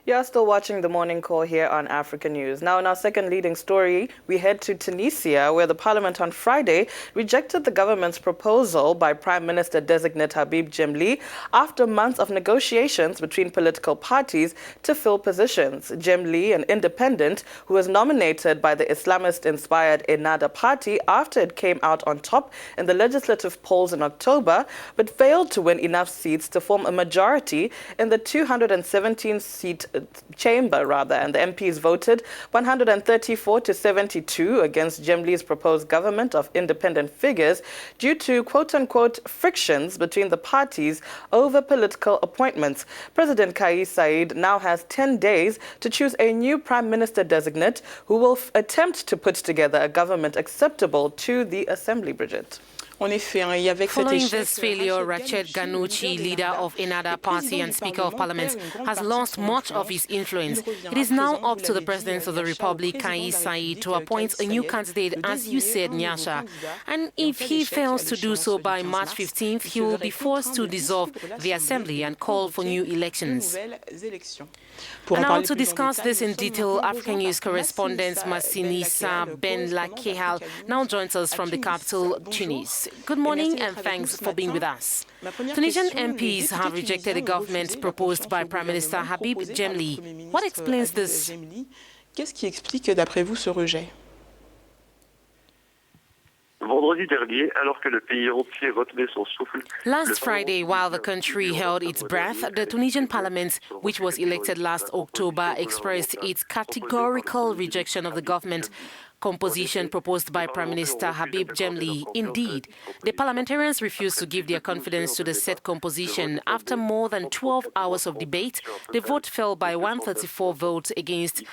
You're still watching the morning call here on Africanews. Now, in our second leading story, we head to Tunisia, where the parliament on Friday rejected the government's proposal by Prime Minister-designate Habib Jemli after months of negotiations between political parties to fill positions. Jemli, an independent who was nominated by the Islamist-inspired Ennahda party after it came out on top in the legislative polls in October, but failed to win enough seats to form a majority in the 217-seat chamber, and the MPs voted 134 to 72 against Jemli's proposed government of independent figures due to quote-unquote frictions between the parties over political appointments. President Kais Saied now has 10 days to choose a new prime minister designate who will attempt to put together a government acceptable to the assembly, Bridget. Following this failure, Rached Ghannouchi, leader of Ennahda party and Speaker of Parliament, has lost much of his influence. It is now up to the President of the Republic, Kais Saied, to appoint a new candidate, as you said, Nyasha. And if he fails to do so by March 15th, he will be forced to dissolve the Assembly and call for new elections. And now to discuss this in detail, Africanews correspondent Massinissa Benlakehal now joins us from the capital, Tunis. Good morning and thanks for being with us. Tunisian MPs have rejected the government proposed by Prime Minister Habib Jemli. What explains this? Qu'est-ce qui explique d'après vous ce rejet? Last Friday, while the country held its breath, the Tunisian parliament, which was elected last October, expressed its categorical rejection of the government composition proposed by Prime Minister Habib Jemli. Indeed, the parliamentarians refused to give their confidence to the said composition. After more than 12 hours of debate, the vote fell by 134 votes against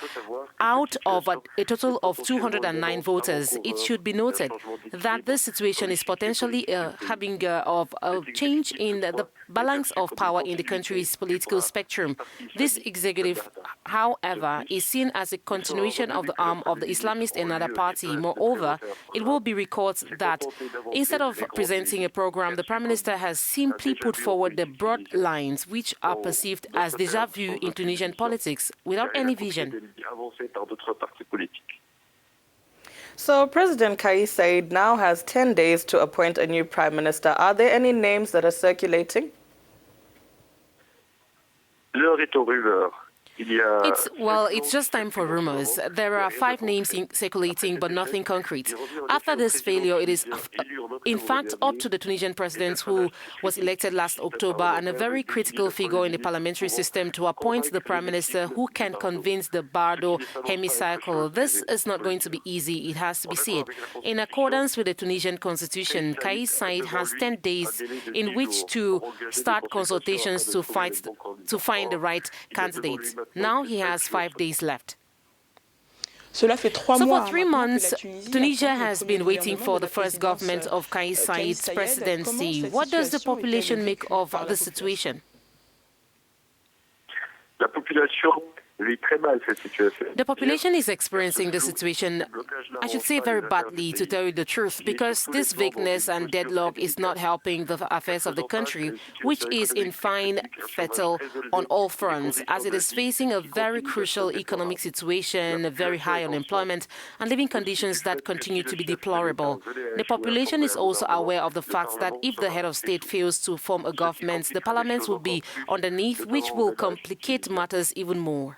out of a total of 209 voters. It should be noted that this situation is potentially having a change in the balance of power in the country's political spectrum. This executive, however, is seen as a continuation of the arm of the Islamist Ennahda party. Moreover, it will be recorded that instead of presenting a program, the Prime Minister has simply put forward the broad lines which are perceived as déjà vu in Tunisian politics without any vision. So President Kais Saied now has 10 days to appoint a new prime minister. Are there any names that are circulating? It's just time for rumors. There are 5 names circulating, but nothing concrete. After this failure, it is, in fact, up to the Tunisian president, who was elected last October and a very critical figure in the parliamentary system, to appoint the prime minister who can convince the Bardo hemicycle. This is not going to be easy, it has to be said. In accordance with the Tunisian constitution, Kais Saied has 10 days in which to start consultations to find the right candidate. Now he has 5 days left. So for 3 months, Tunisia has been waiting for the first government of Kais Saied's presidency. What does the population make of the situation? The population is experiencing the situation, I should say, very badly, to tell you the truth, because this vagueness and deadlock is not helping the affairs of the country, which is in fine fettle on all fronts, as it is facing a very crucial economic situation, very high unemployment, and living conditions that continue to be deplorable. The population is also aware of the fact that if the head of state fails to form a government, the parliament will be underneath, which will complicate matters even more.